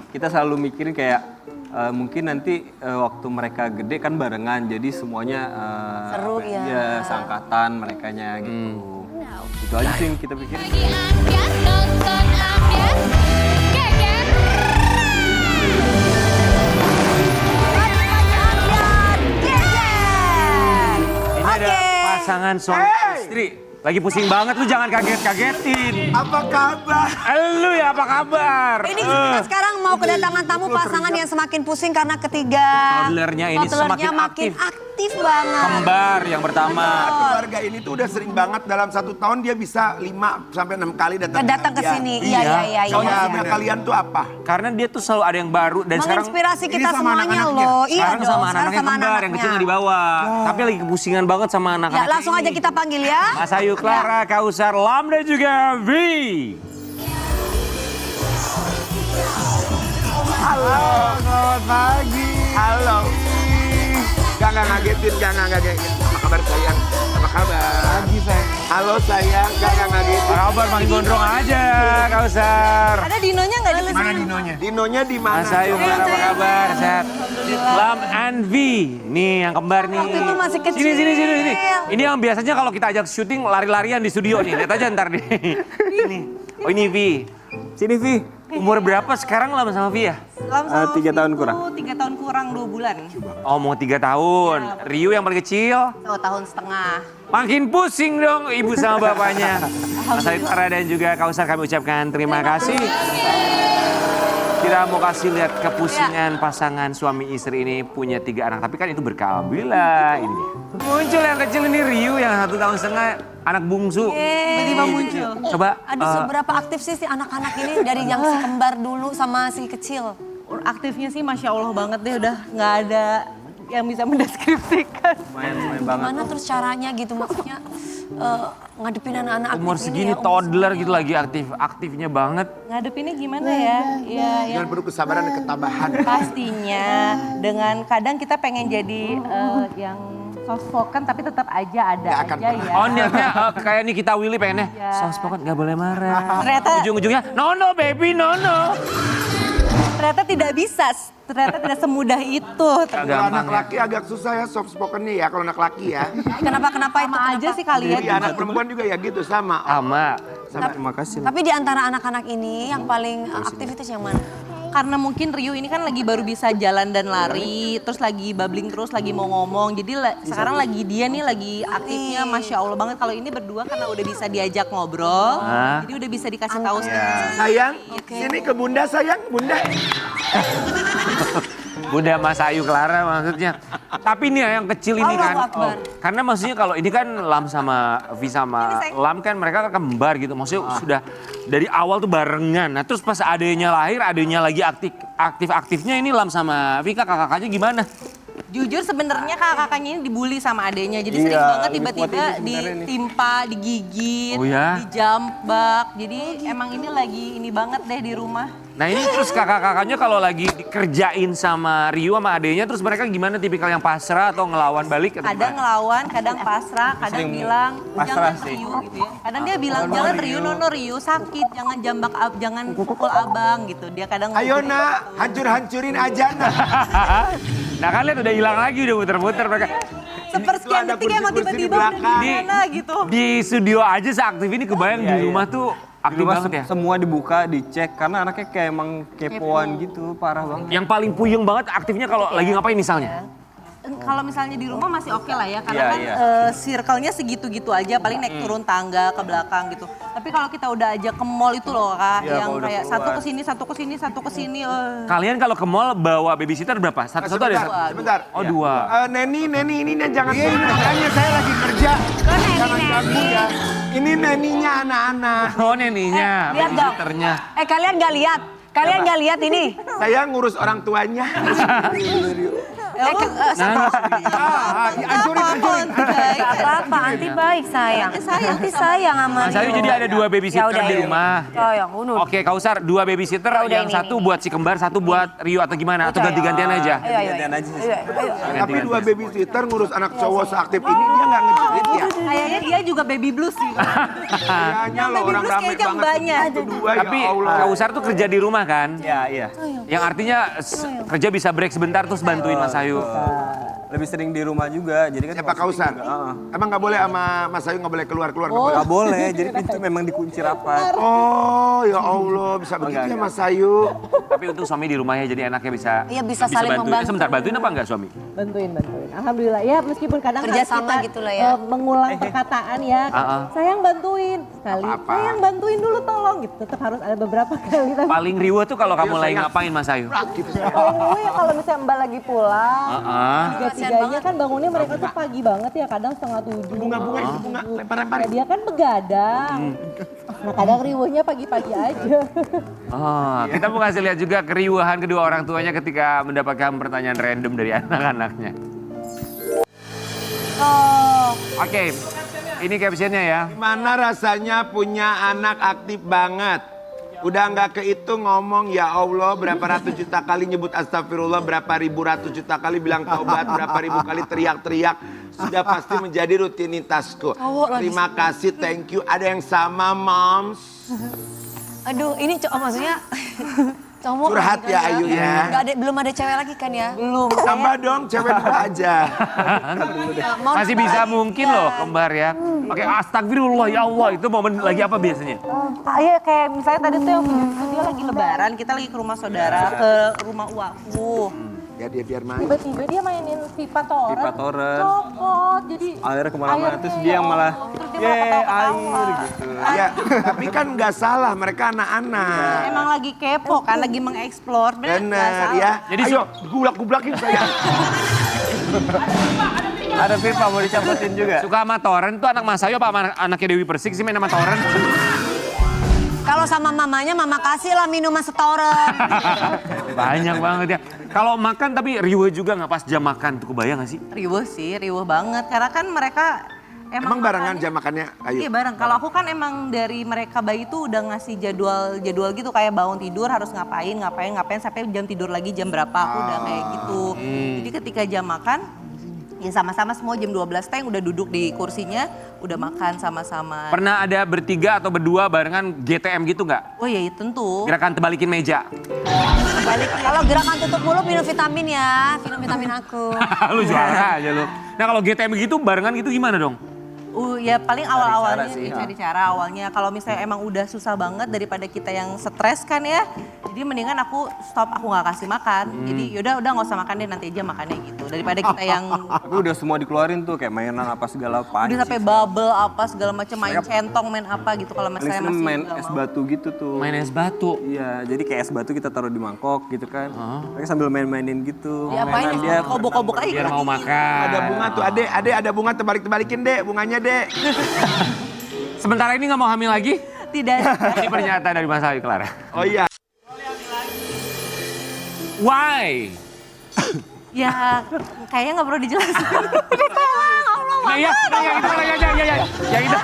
kita selalu mikirin kayak mungkin nanti waktu mereka gede kan barengan, jadi semuanya seru ya. seangkatan merekanya gitu. Itu aja sih yang kita pikirin. Bagi Ambiar, nonton Ambiar, geger. Ini ada pasangan suami istri. Lagi pusing banget, lu jangan kaget-kagetin. Apa kabar? Lu ya apa kabar? Ini kita sekarang mau kedatangan tamu pasangan yang semakin pusing karena ketiga Toddlernya ini semakin makin aktif. aktif banget. Kembar yang pertama. Keluarga ini tuh udah sering banget dalam 1 tahun dia bisa 5 sampai 6 kali datang ke sini. Iya. Iya. Soalnya kalian tuh apa? Karena dia tuh selalu ada yang baru dan sekarang Menginspirasi ini kita sama semuanya anak-anaknya. loh. Iya sekarang dong, sama sekarang anak-anaknya sama kembar yang kecil yang di bawah. Tapi lagi kepusingan banget sama Ya, anak-anak. langsung aja kita panggil ya. Mas Ayu Clara, Kausar, Lam dan juga V. Halo, selamat pagi. Halo. Gak ngagetin. Apa kabar sayang? Apa kabar? Pagi sayang. Halo sayang, gak ngagetin. Apa kabar, makin gondrong aja Kausar. Ada Dinonya nggak di Mana Dinonya? Dinonya di mana? Mas Ayu Clara, apa kabar? Sehat? Lam and V. Nih yang kembar nih. Waktu itu masih kecil. Sini. Ini yang biasanya kalau kita ajak syuting lari-larian di studio nih. Lihat aja ntar nih. Ini. Oh ini V. Sini Vi. Umur berapa sekarang Lam sama V ya? 3 tahun kurang. 3 tahun kurang 2 bulan. Oh mau 3 tahun. Rio yang paling kecil. 2 tahun setengah. Makin pusing dong ibu sama bapaknya. Mas Ayu Clara dan juga Kausar kami ucapkan terima kasih. Kita mau kasih lihat kepusingan pasangan suami istri ini punya 3 anak. Tapi kan itu berkealhamdulillah ini. Muncul yang kecil ini Rio yang 1 tahun setengah anak bungsu. Tiba-tiba muncul. Coba. Aduh seberapa aktif sih si anak-anak ini dari yang si kembar dulu sama si kecil. Aktifnya sih Masya Allah banget deh, udah nggak ada yang bisa mendeskripsikan. Main banget. Gimana terus caranya gitu maksudnya ngadepin anak-anak aktif Umur ini segini ya, umur toddler segini. gitu lagi aktifnya banget. Ngadepinnya gimana ya? Ya yang Jangan perlu kesabaran dan ketabahan. pastinya dengan kadang kita pengen jadi yang soft spoken tapi tetap aja ada Nggak akan aja pernah. ya. Oh niatnya kayak Nikita Willy pengennya. Iya. Soft spoken gak boleh marah. Ternyata Ujung-ujungnya no baby no. ternyata tidak bisa, ternyata tidak semudah itu. Kalau Gampang anak ya. laki agak susah ya soft spoken-nya ya kalau anak laki ya. Kenapa itu? Sama aja sih kalian. Jadi anak perempuan juga ya gitu sama. Sama. Terima kasih. Tapi di antara anak-anak ini yang paling aktif itu yang mana? Karena mungkin Rio ini kan lagi baru bisa jalan dan lari, terus lagi babbling terus, lagi mau ngomong. Jadi sekarang lagi dia nih lagi aktifnya Masya Allah banget. Kalau ini berdua karena udah bisa diajak ngobrol, jadi udah bisa dikasih tahu Sayang, sini ke bunda sayang, bunda. Bunda Mas Ayu Clara maksudnya. Tapi nih ya yang kecil ini kan. Allahu Akbar. Karena maksudnya kalau ini kan Lam sama Vi sama Lam kan mereka kan kembar gitu. Maksudnya sudah dari awal tuh barengan. Nah terus pas adanya lahir, adanya lagi aktif-aktifnya ini Lam sama Vi kakak-kakaknya gimana? Jujur sebenarnya kakak-kakaknya ini dibully sama adenya. Jadi sering banget tiba-tiba ditimpa, digigit, Oh ya? dijambak. Jadi emang ini lagi ini banget deh di rumah. Nah ini terus kakak-kakaknya kalau lagi dikerjain sama Rio sama adenya terus mereka gimana tipikal yang pasrah atau ngelawan balik? Atau Kadang gimana? ngelawan, kadang pasrah, kadang Sering bilang pasrah jangan sih. Rio gitu ya. Kadang dia bilang jangan Rio, nono Rio sakit, jangan jambak, jangan pukul abang gitu. Dia kadang Ayo ngomong nak, gitu. hancur-hancurin aja nak. Nah kalian udah hilang lagi udah muter-muter mereka. Sepersekian Ada detik emang kursi-kursi di tiba-tiba udah belakang. gimana gitu. Di studio aja seaktif ini kebayang di Iya. rumah tuh Di aktif rumah banget ya. semua dibuka, dicek karena anaknya kayak emang kepoan gitu, parah banget. Yang paling puyeng banget aktifnya kalau lagi ngapain misalnya? Kalau misalnya di rumah masih oke lah ya, karena Iya, kan iya. circle-nya segitu-gitu aja, paling naik turun tangga ke belakang gitu. Tapi kalau kita udah ajak ke mall itu loh kak, Iya, yang kalau udah kayak keluar. satu kesini, satu kesini, satu kesini. Kalian kalau ke mall bawa babysitter berapa? Satu-satu ada? Sebentar. Oh dua. Neni ini jangan makanya saya lagi kerja. Jangan ganggu ya. Ini neninya anak-anak. Oh neninya, Lihat dong. babysitternya. Kalian nggak lihat? Kalian nggak lihat ini? Saya ngurus orang tuanya. Hancurin. Apa-apa, anti baik sayang. Anti sayang sama Mas Ayu Rio. jadi ada dua Ya babysitter udah, di ya. rumah. Sayang, unur. Oke Kausar, dua babysitter Ya udah, yang ini, satu ini. buat si kembar, satu buat Rio atau gimana? Atau ganti-gantian aja? Ayo. Gantian aja sih. Tapi dua babysitter ngurus anak cowok seaktif ini dia nggak ngejerit ya. Kayaknya dia juga baby blues sih. Kayaknya lo Baby orang blues rame kayaknya banget. banyak. Berdua Tapi ya Allah. Kausar tuh kerja di rumah kan? Iya. Yang artinya kerja bisa break sebentar terus bantuin Mas Ayu. Lebih sering di rumah juga. Jadi kan Siapa Kausar? Emang nggak boleh sama Mas Ayu nggak boleh keluar-keluar? nggak boleh? nggak boleh. Jadi pintu memang dikunci rapat. Oh ya Allah, bisa begitu ya Mas Ayu. Tapi untung suami di rumah ya, jadi enaknya bisa Iya, bisa saling bantuin. membantu. Sebentar, bantuin apa enggak suami? Bantuin. Alhamdulillah ya, meskipun kadang Kerja harus sama kita, gitu lah ya. mengulang perkataan ya. Sayang bantuin sekali. Apa-apa. Sayang bantuin dulu tolong gitu. Tetap harus ada beberapa kali. Tapi Paling riweh tuh kalau kamu lagi ngapain Mas Ayu? paling gue ya kalau misalnya Mbak lagi pulang, tiga-tiganya kan bangunnya mereka tuh pagi banget ya, kadang 6:30. Bunga-bunga itu bunga, lempar-lempar. Ya, dia kan begadang. Nah kadang riwehnya pagi-pagi aja. Oh, kita mau kasih lihat juga keriuhan kedua orang tuanya ketika mendapatkan pertanyaan random dari anak-anaknya. Oke, ini captionnya ya. Gimana rasanya punya anak aktif banget? Udah nggak kehitung ngomong ya Allah berapa ratus juta kali nyebut astagfirullah, berapa ribu ratus juta kali bilang taubat, berapa ribu kali teriak-teriak. Sudah pasti menjadi rutinitasku. Terima kasih, thank you. Ada yang sama moms? Aduh, ini maksudnya cowok Curhat lagi ya, kan Ayu ya. Belum ada cewek lagi kan ya? Belum. Tambah dong cewek dua aja. Masih bisa mungkin loh kembar ya. Pakai astagfirullah ya Allah, itu momen lagi apa biasanya? Iya kayak misalnya tadi tuh yang Dia lagi lebaran, kita lagi ke rumah saudara, ke rumah uaku. Ya dia biar main. tiba-tiba dia mainin FIFA Torrent. FIFA Torrent. Copot, jadi Akhirnya kemana-mana. airnya Terus ya dia yang malah, Allah. Terus dia malah ketawa-ketawa. air gitu. Ya, tapi kan nggak salah mereka anak-anak. Emang lagi kepo kan, lagi mengeksplor. Bener ya. Jadi Ayo gulak-gublakin saya. Ada FIFA mau dicabutin juga. Suka sama Torrent tuh anak Mas Ayu apa anaknya Dewi Persik sih main sama Torrent? Kalau sama mamanya, mama kasih lah minuman setoran. Banyak banget ya. Kalau makan tapi riweh juga nggak pas jam makan tuh, kebayang nggak sih? Riweh banget. Karena kan mereka Emang barengan jam makannya? Ayo. Iya bareng. Kalau aku kan emang dari mereka bayi tuh udah ngasih jadwal gitu, kayak bangun tidur harus ngapain sampai jam tidur lagi jam berapa, aku udah kayak gitu. Jadi ketika jam makan ya sama-sama semua jam 12 teng udah duduk di kursinya, udah makan sama-sama. Pernah ada bertiga atau berdua barengan GTM gitu nggak? Oh iya tentu. Gerakan tebalikin meja. Kalau gerakan tutup mulut minum vitamin ya, minum vitamin aku. Lu juara aja lu. Nah kalau GTM gitu barengan gitu gimana dong? Ya paling awal-awalnya cara sih, cari cara awalnya. Kalau misalnya emang udah susah banget daripada kita yang stres kan ya. Jadi mendingan aku stop, aku nggak kasih makan. Jadi yaudah nggak usah makan deh, nanti aja makannya gitu. Daripada kita yang Tapi udah semua dikeluarin tuh kayak mainan apa segala udah panci. sampai bubble apa segala macam, main centong, main apa gitu. Kalau Paling misalnya sering masih main nggak es mau. batu gitu tuh. Main es batu. Iya, jadi kayak es batu kita taruh di mangkok gitu kan. Mereka sambil main-mainin gitu. Diapain Mainan ya? dia Kobok-kobok aja. Biar mau makan. Ada bunga tuh, adek ada bunga tebalikin dek, bunganya dek. Sementara ini nggak mau hamil lagi? Tidak. Ini pernyataan dari Mas Ayu Clara. Oh iya. Why? Ya kayaknya nggak perlu dijelasin. Nah, iya, yang itu, yang itu.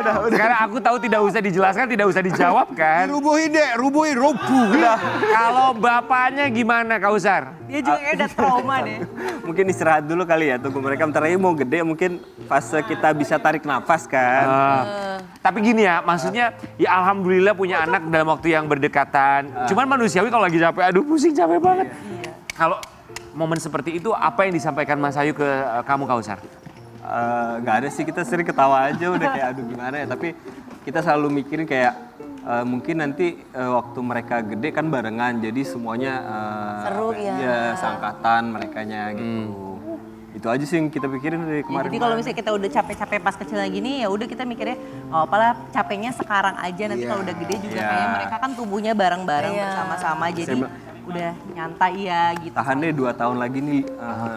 udah. Sekarang aku tahu tidak usah dijelaskan, tidak usah dijawab kan. Rubuhin dek, rubuhin. Kalau bapaknya gimana Kausar? Dia juga kayak udah trauma deh. Mungkin istirahat dulu kali ya, tunggu mereka bentar lagi mau gede mungkin fase kita bisa tarik nafas kan. Tapi gini ya, maksudnya ya alhamdulillah punya anak dalam waktu yang berdekatan. Cuman manusiawi kalau lagi capek, aduh pusing capek banget. Kalau momen seperti itu apa yang disampaikan Mas Ayu ke kamu Kausar? Nggak ada sih, kita sering ketawa aja udah kayak aduh gimana ya. Tapi kita selalu mikirin kayak mungkin nanti waktu mereka gede kan barengan, jadi semuanya Seru, ya. ya seangkatan merekanya gitu. Itu aja sih yang kita pikirin dari Ya, kemarin. jadi kalau misalnya kita udah capek-capek pas kecil lagi nih, ya udah kita mikirnya oh apalah capeknya sekarang aja, nanti kalau udah gede juga Iya. kayaknya mereka kan tumbuhnya bareng-bareng Iya. bersama-sama, jadi Saya bilang, udah nyantai ya gitu. tahan deh 2 tahun lagi nih,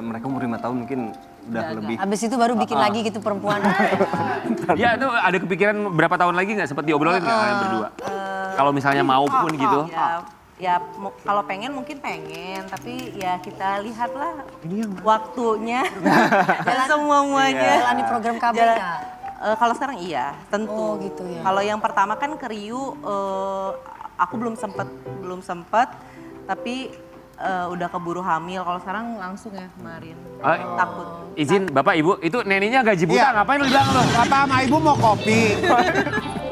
mereka umur 5 tahun mungkin udah lebih. Habis itu baru bikin lagi gitu perempuan. Ya itu ada kepikiran berapa tahun lagi nggak sempat diobrolin nggak kalian berdua? Kalau misalnya mau pun gitu. Ya kalau pengen mungkin pengen, tapi ya kita lihatlah waktunya dan semuanya. Jalani program KB Jalan- nggak? Kalau sekarang iya, tentu. Oh, gitu ya. Kalau yang pertama kan ke Riu, aku belum sempet, tapi udah keburu hamil. Kalau sekarang langsung ya kemarin. Takut. Izin Bapak Ibu, itu neneknya gaji buta Iya. ngapain lu bilang lu? Bapak sama ibu mau kopi.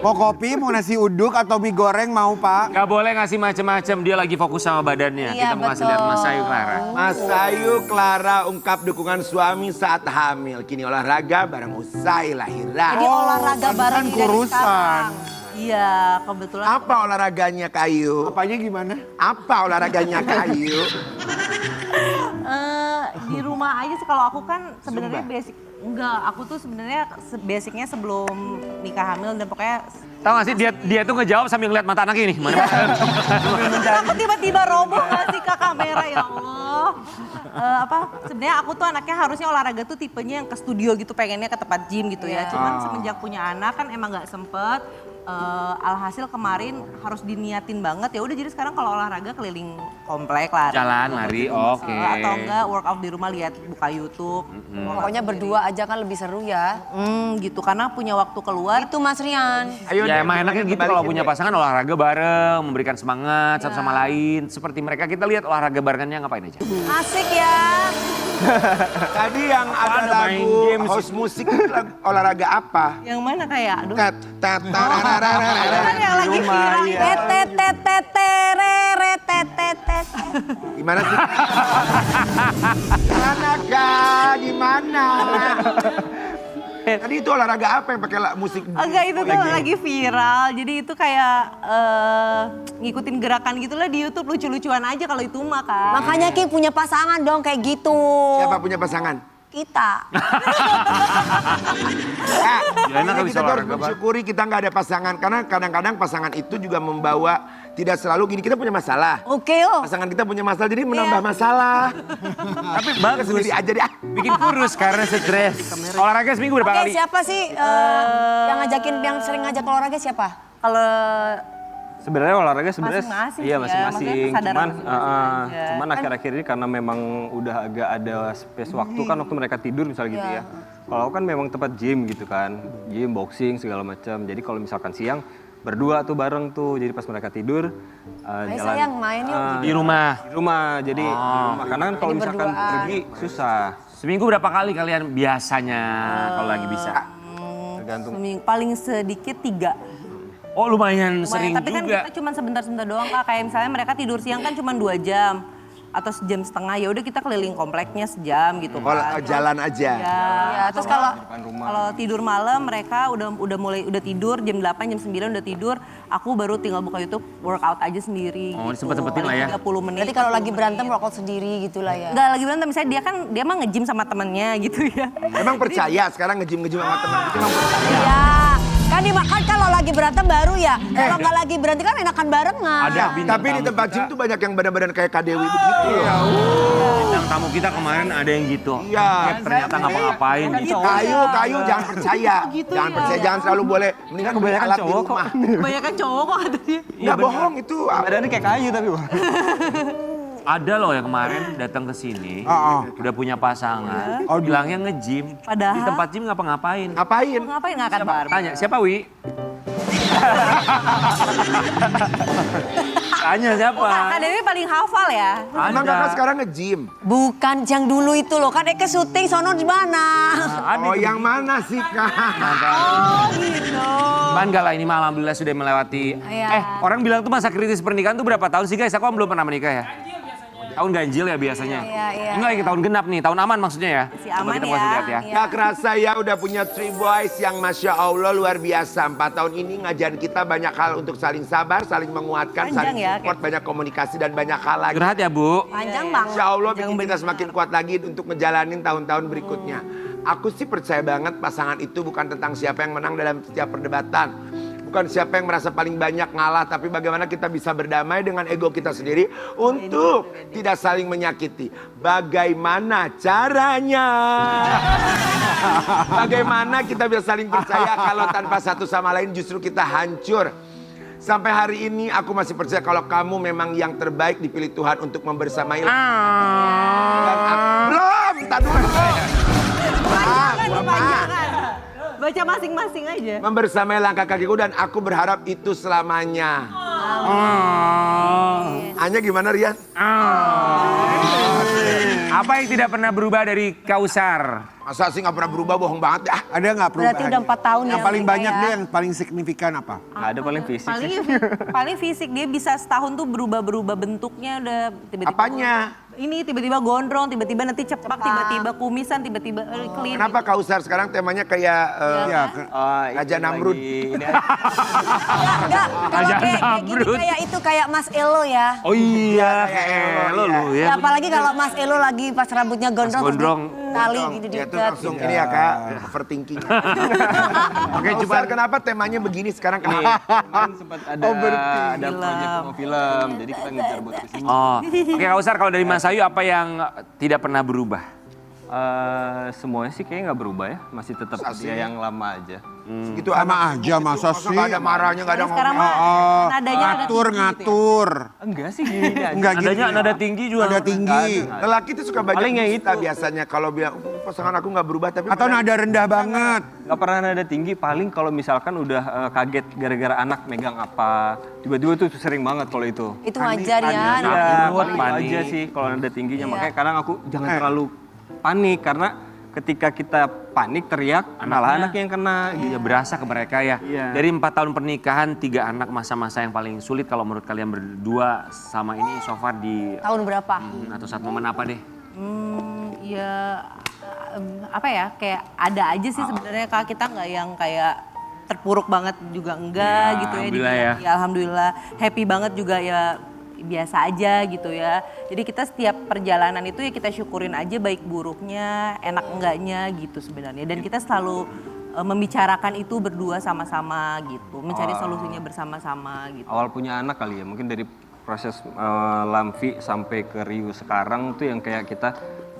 Mau kopi, mau nasi uduk atau mie goreng mau Pak? Gak boleh ngasih macem-macem, dia lagi fokus sama badannya. Iya, Kita mau ngasih lihat betul. Mas Ayu Clara. Mas Ayu Clara ungkap dukungan suami saat hamil. Kini olahraga bareng usai lahiran. Jadi olahraga bareng dari sekarang. Iya, kebetulan. Apa olahraganya Kayu? Apanya gimana? Apa olahraganya Kayu? Di rumah aja sih, kalau aku kan sebenarnya basic. Enggak, aku tuh sebenarnya basicnya sebelum nikah hamil dan pokoknya Tahu gak sih dia tuh ngejawab sambil ngeliat mata anaknya ini. Mana? aku tiba-tiba roboh gak sih ke kamera, ya Allah. Sebenarnya aku tuh anaknya harusnya olahraga tuh tipenya yang ke studio gitu, pengennya ke tempat gym gitu ya. Cuman semenjak punya anak kan emang gak sempet. Alhasil kemarin harus diniatin banget, ya udah jadi sekarang kalau olahraga keliling komplek lari. Jalan, lari, oke. Atau enggak workout di rumah, lihat buka YouTube. Pokoknya berdua aja kan lebih seru ya. Gitu, karena punya waktu keluar. Itu Mas Rian. Ayo Ya deh, emang enaknya gitu balikin kalau deh. punya pasangan olahraga bareng, memberikan semangat satu sama lain. Seperti mereka, kita lihat olahraga barengannya ngapain aja. Asik ya. Tadi yang ada Ada main lagu game sih. host musik itu olahraga apa? Yang mana kayak, aduh. Tet, tet, tararararara. Kan yang lagi viral. Tetetetetetetetetet. Gimana sih? Gimana Kak? Gimana? Tadi itu olahraga apa yang pakai musik? Enggak, itu tuh lagi viral. Jadi itu kayak ngikutin gerakan gitulah di YouTube, lucu-lucuan aja kalau itu mah kan. Makanya Ki punya pasangan dong kayak gitu. Siapa punya pasangan? Kita. Ya, enak Ini bisa kita tuh harus olahraga bersyukuri kita nggak ada pasangan. Karena kadang-kadang pasangan itu juga membawa, tidak selalu gini, kita punya masalah. Oke oh. Pasangan kita punya masalah, jadi menambah masalah. Tapi bagus. Sendiri aja deh. Bikin kurus karena stres. Olahraga seminggu berapa Oke, kali? siapa sih yang sering ngajak olahraga siapa? Kalau Sebenarnya olahraga sebenarnya Masing-masing iya sih ya, masing-masing. maksudnya kesadaran Cuman masing-masing aja. cuman akhir-akhir ini karena memang udah agak ada space waktu kan waktu mereka tidur misalnya gitu ya. Kalau aku kan memang tempat gym gitu kan. Gym, boxing segala macam. Jadi kalau misalkan siang berdua tuh bareng tuh. Jadi pas mereka tidur Ayo jalan sayang main yuk. Di rumah. di rumah. Jadi di rumah. Karena kan kalau Jadi misalkan berduaan. pergi susah. Seminggu berapa kali kalian biasanya kalau lagi bisa? Tergantung. paling sedikit 3. Oh lumayan sering Tapi kan juga. kita cuma sebentar-sebentar doang Kak. Kayak misalnya mereka tidur siang kan cuma 2 jam. Atau sejam setengah, ya udah kita keliling kompleknya sejam gitu kan. Jalan aja. Ya, Terus kalau kalau tidur malam mereka udah tidur jam 8 jam 9 udah tidur, aku baru tinggal buka YouTube workout aja sendiri. Oh, gitu. disempet-sempetin lah ya. 30 menit. berarti kalau lagi berantem workout sendiri gitu lah ya. Enggak lagi berantem, misalnya dia mah nge-gym sama temennya gitu ya. Emang percaya sekarang nge-gym sama teman itu emang percaya? Iya. Kan dimakan kalau lagi berantem baru ya. Kalau nggak lagi berantem kan enakan barengan. Ada bintang Tapi di tamu tempat kita. gym tuh banyak yang benar-benar kayak Kak Dewi begitu. Bintang tamu kita kemarin ada yang gitu. Iya. Ternyata ngapa-ngapain gitu. Kayu jangan percaya. Jangan percaya, jangan selalu boleh. Mendingan Kebanyakan alat di cowok kok. rumah. Banyakan cowok kok katanya. Nggak bohong itu. Badannya kayak kayu tapi wah. Ada loh yang kemarin datang ke sini, udah punya pasangan, bilangnya nge-gym. Padahal- Di tempat gym ngapa-ngapain. Ngapain? Ngapain ngangkat bar? Tanya, siapa Wi? Tanya siapa? Kak Dewi paling hafal ya. Emang kakak sekarang nge-gym? Bukan yang dulu itu loh. Kan ke syuting sono di mana? Oh yang mana sih Kak? Oh gitu. Cuman enggak lah, ini mah alhamdulillah sudah melewati. Iya. Orang bilang tuh masa kritis pernikahan tuh berapa tahun sih guys? Aku kan belum pernah menikah ya. Tahun ganjil ya biasanya. Iya. Enggak, ini tahun genap nih, tahun aman maksudnya ya. Si Coba aman kita ya. kasih lihat ya. Gak kerasa ya udah punya 3 boys yang Masya Allah luar biasa. 4 tahun ini ngajarin kita banyak hal untuk saling sabar, saling menguatkan, Panjang saling ya, support, banyak komunikasi dan banyak hal lagi. Curhat ya Bu. Panjang banget. Insya Allah bikin kita semakin kuat lagi untuk ngejalanin tahun-tahun berikutnya. Aku sih percaya banget pasangan itu bukan tentang siapa yang menang dalam setiap perdebatan. Bukan siapa yang merasa paling banyak ngalah, tapi bagaimana kita bisa berdamai dengan ego kita sendiri untuk tidak saling menyakiti. Bagaimana caranya? Bagaimana kita bisa saling percaya kalau tanpa satu sama lain justru kita hancur. Sampai hari ini aku masih percaya kalau kamu memang yang terbaik dipilih Tuhan untuk membersamai. Dan belum, tak dulu. Baca masing-masing aja. Membersamai langkah kakiku dan aku berharap itu selamanya. Hanya gimana Rian? Apa yang tidak pernah berubah dari Kausar? Masa sih nggak pernah berubah, bohong banget ya. Ada nggak perubahan? Berarti udah 4 tahun Yang ya paling mereka banyak ya. deh, yang paling signifikan apa? Nggak ada paling fisik Paling sih. paling fisik dia bisa setahun tuh berubah bentuknya udah tiba-tiba. Apanya? Ini tiba-tiba gondrong, tiba-tiba nanti cepak, tiba-tiba kumisan, tiba-tiba clean. Kenapa Kausar sekarang temanya kayak Ya, Raja Namrud? Ini Enggak, kalau Aja kayak gini Namrud. kayak itu kayak Mas Elo ya. Oh iya, lo lu ya. Ya, apalagi kalau Mas Elo lagi pas rambutnya gondrong, terus gondrong. tali gitu Ya tuh dekat. langsung ini ya kak, overthinking. Oke, Kausar kenapa temanya begini sekarang kenapa? kemarin sempat ada proyek mau film, jadi kita ngejar buat kesini. Oh, oke Kausar, kalau dari Mas Ayu apa yang tidak pernah berubah? Semuanya sih kayaknya nggak berubah ya, masih tetap dia yang lama aja. Gitu sama aja masa sih. Nggak ada marahnya, nggak ada Sekarang ngomong. mah nadanya ada Ngatur, tinggi gitu ya. ngatur. Enggak sih gini aja. Enggak gitu. Nadanya nada tinggi juga. Nada tinggi. Lelaki itu suka banyak Paling yang dusta itu. biasanya kalau bilang pasangan aku nggak berubah tapi Atau nada rendah banget. Nggak pernah nada tinggi, paling kalau misalkan udah kaget gara-gara anak megang apa, tiba-tiba tuh sering banget kalau itu. Itu wajar ya. Ya, Takut, paling itu panik. aja sih kalau nada tingginya. Iya. Makanya kadang aku jangan terlalu panik karena ketika kita panik teriak, malah anaknya yang kena. Iya, berasa ke mereka ya. Iya. Dari 4 tahun pernikahan, 3 anak, masa-masa yang paling sulit kalau menurut kalian berdua sama ini so far di Tahun berapa? atau saat momen apa deh? Ya apa ya, kayak ada aja sih sebenarnya Kak, kita nggak yang kayak terpuruk banget juga enggak Ya, gitu ya. alhamdulillah dibilang. Ya alhamdulillah, happy banget juga ya, biasa aja gitu ya. Jadi kita setiap perjalanan itu ya kita syukurin aja baik buruknya, enak enggaknya gitu sebenarnya. Dan kita selalu membicarakan itu berdua sama-sama gitu, mencari solusinya bersama-sama gitu. Awal punya anak kali ya, mungkin dari proses Lamfi sampai ke Riu sekarang tuh yang kayak kita,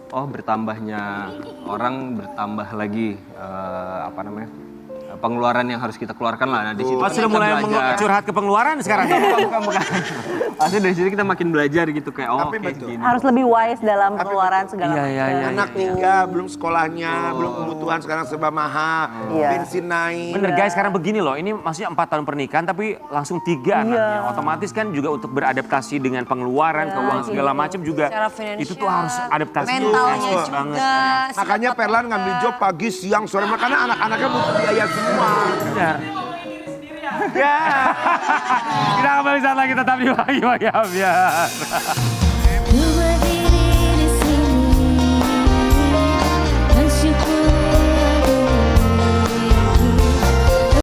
oh bertambahnya orang bertambah lagi apa namanya pengeluaran yang harus kita keluarkan lah. Nah di situ Oh, kan sudah kita mulai belajar. curhat ke pengeluaran sekarang ya? Bukan. Pasti dari situ kita makin belajar gitu kayak oh Tapi oke betul. gini. Harus lebih wise dalam pengeluaran segala Iya, macam. iya, iya. Anak 3, belum sekolahnya, belum kebutuhan sekarang serba mahal, Iya. bensin naik. Bener guys, sekarang begini loh, ini maksudnya 4 tahun pernikahan tapi langsung 3 anaknya. Otomatis kan juga untuk beradaptasi dengan pengeluaran, keuangan segala macam juga. Secara finansial, Itu tuh harus adaptasi. mentalnya Yes, juga. banget. Makanya Perlan ngambil job pagi, siang, sore. Makanya anak-anaknya butuh biaya semua. Benar. Ya. Kita kembali saat lagi tetap di Pagi Pagi Ambiar.